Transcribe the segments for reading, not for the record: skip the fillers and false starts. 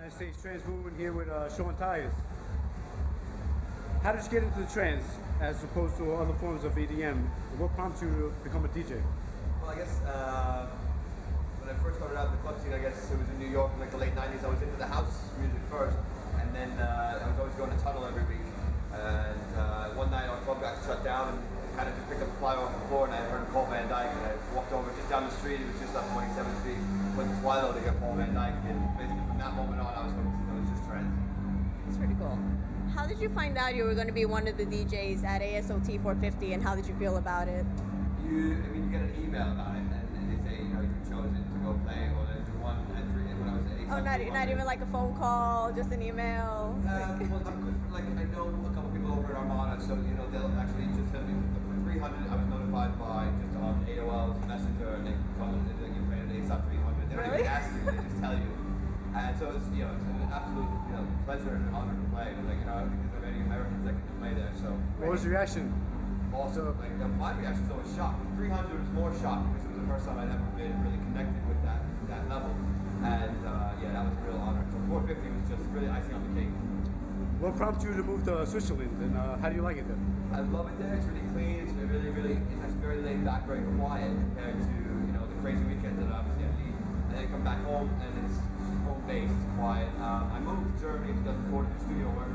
United States Trance Movement here with Sean Tyas. How did you get into the trance as opposed to other forms of EDM? What prompts you to become a DJ? Well, I guess when I first started out in the club scene, I guess it was in New York in like the late 90s. I was into the house music first, and then I was always going to Tunnel every week. And one night our club got shut down, and kind of just picked up a flyer off the floor, and I heard Paul Van Dyke, and I walked over just down the street. It was just up 27th Street, went to Twilo to get Paul Van Dyke, and basically from that moment on, I was just trance. That's pretty cool. How did you find out you were going to be one of the DJs at ASOT 450, and how did you feel about it? You get an email about it, and they say, you know, you've chosen to go play, or to do one entry. And when I was at ASOT, not even like a phone call, just an email. Well, I'm good for, like, I know a couple people over at Armada, so you know they'll actually just send me for 300. I was notified by just on AOL's Messenger, and they come and they get played at ASOT 300. They don't even ask you; they just tell you. And so it's it's an absolute pleasure and honor to play. Like I don't think there's many Americans that get to play there. So what was your reaction? Also, like my reaction was always shock. 300 was more shock because it was the first time I'd ever been really connected with that level. And that was a real honor. So 450 was just really icing on the cake. What prompted you to move to Switzerland, and how do you like it there? I love it there. It's really clean. It's it's very laid back, very quiet compared to the crazy weekends that obviously I leave. And then come back home and it's home based, it's quiet. I moved to Germany in 2004 to do studio work,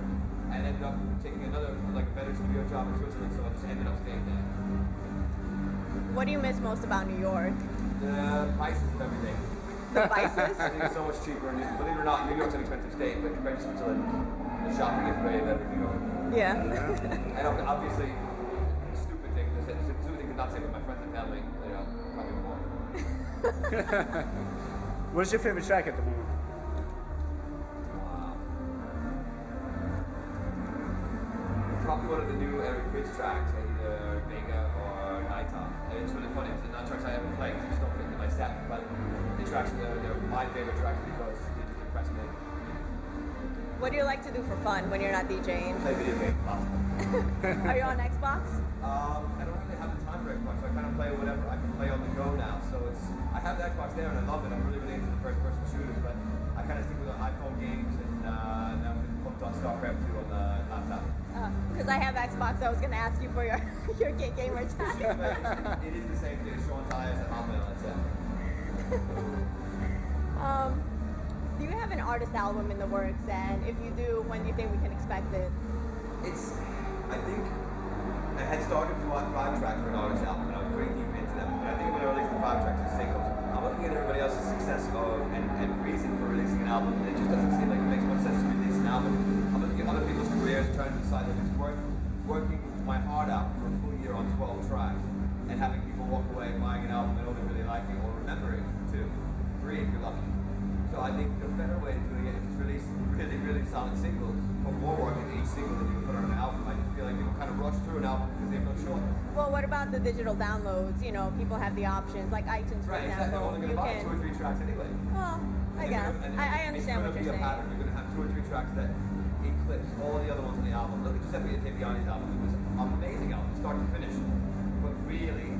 and ended up taking another a better studio job in Switzerland. So I just ended up staying there. What do you miss most about New York? The prices of everything. The vices? I think it's so much cheaper. And believe it or not, New York's an expensive state, but compared to Switzerland, the shopping is way better in New York. Yeah. And obviously, stupid thing to not say with my friends and family, probably more. What's your favorite track at the moment? Probably one of the new Eric Prydz tracks, either Vega or Nighttime. It's really funny, it's not tracks I ever play because they just don't fit into my set, but the tracks, they're my favorite tracks because they just impress me. What do you like to do for fun when you're not DJing? Play video games, Are you on Xbox? I don't really have the time for Xbox, so I kind of play whatever I can play on the go now. So I have the Xbox there and I love it. I'm really into the first person shooters, but I kind of stick with the iPhone games, and now I'm hooked on StarCraft 2 on the laptop. Because I have Xbox, I was going to ask you for your gamer tag. It is the same thing as Sean Tyas and Hotmail, that's it. Do you have an artist album in the works, and if you do, when do you think we can expect it? I think I had started 5 tracks for an artist album, and I was pretty deep into them. But I think I'm going to release the 5 tracks as singles. I'm looking at everybody else's success and reason for releasing an album, and it just doesn't seem like it makes much sense to release an album. I'm looking at other people's careers and trying to decide if it's working my heart out for a full year on 12 tracks, and having people walk away buying an album and only really liking or remembering too, free if you're lucky. So I think the better way of doing it is just release really solid singles, put more work into each single than you put on an album. I just feel like people kind of rush through an album because they have no choice. Well, what about the digital downloads? People have the options, like iTunes, for example. They're only going to buy 2 or 3 tracks anyway. Well, I guess. I understand what you're saying. You're going to have 2 or 3 tracks that eclipse all the other ones on the album. Look at Giuseppe Taviani's album. It was an amazing album, start to finish. But really,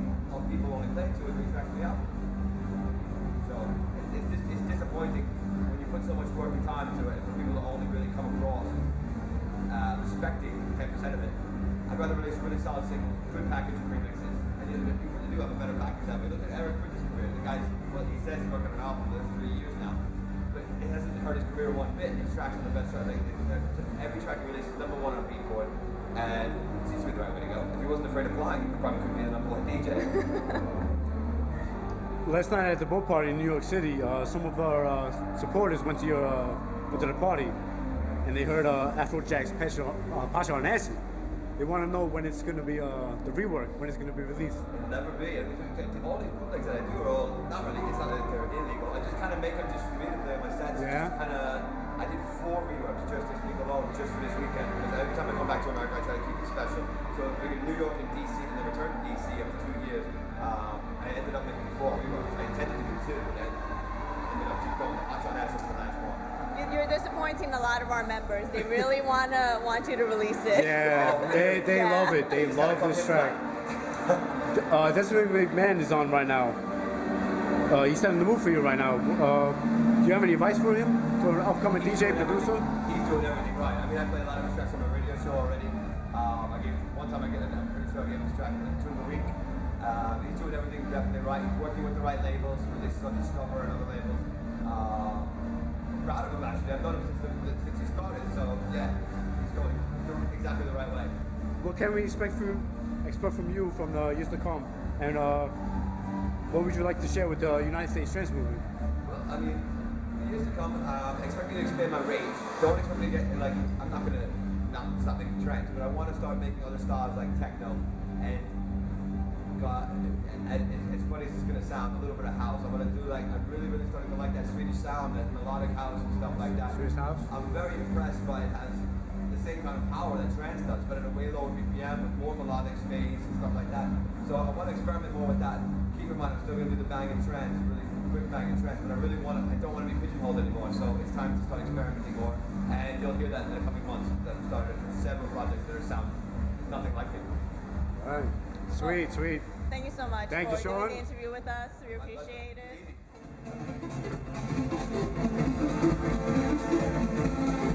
people only play 2 or 3 tracks on the album. So it's disappointing when you put so much work and time into it, and for people to only really come across respecting 10% of it. I'd rather release really solid singles, good package of remixes, and you really do have a better package that way. Look at Eric Prydz's career. The guy's, he says he's working on an album for 3 years now, but it hasn't hurt his career one bit. His tracks are the best track. Every track he releases is #1 on Beatport, and it seems to be the right way to go. If he wasn't afraid of flying, he probably could be the #1 DJ. Last night at the boat party in New York City, some of our supporters went to the party, and they heard Afrojack's Pasha on Acid. They want to know when it's going to be the rework, when it's going to be released. It'll never be. All these bootlegs that I do are all not really. It's not that they're illegal. I just kind of make them just for me to play my sets. Yeah. I did 4 reworks just this week alone, just for this weekend. Because every time I come back to America, I try to keep it special. So if we get New York and DC, and then return to DC after 2 years, I ended up making 4 reworks. I intended to do 2, and ended up just going Hot on Acid for the last one. You're disappointing a lot of our members. They really want you to release it. Yeah, they love it. They love this track. That's what Big Man is on right now. He's setting the mood for you right now. Do you have any advice for him? to an upcoming DJ producer? He's doing everything right. I mean, I play a lot of his tracks on my radio show already. One time I'm pretty sure I gave him his track in 2 a week. He's doing everything definitely right. He's working with the right labels, releases on Discover and other labels. I'm proud of him actually. I've known him since he started, so yeah, he's going exactly the right way. What can we expect from you from the years to come? And what would you like to share with the United States Trance Movement? Well, I mean, in the years to come, expect me to expand my range. Don't expect me to get, like, I'm not going to not stop making trance, but I want to start making other styles like techno and as funny as it's going to sound, a little bit of house. I'm going to do I'm really starting to like that Swedish sound, that melodic house and stuff like that. Swedish house? I'm very impressed by it has the same kind of power that trance does, but at a way lower BPM with more melodic space and stuff like that. So I want to experiment more with that. Keep in mind, I'm still going to do the banging trance, really quick banging trance, but I don't want to be pigeonholed anymore. So it's time to start experimenting more, and you'll hear that in the coming months. That I've started several projects that sound nothing like it. All right. Sweet. Thank you so much Thank you, for Sean. doing the interview with us. We appreciate it. Easy.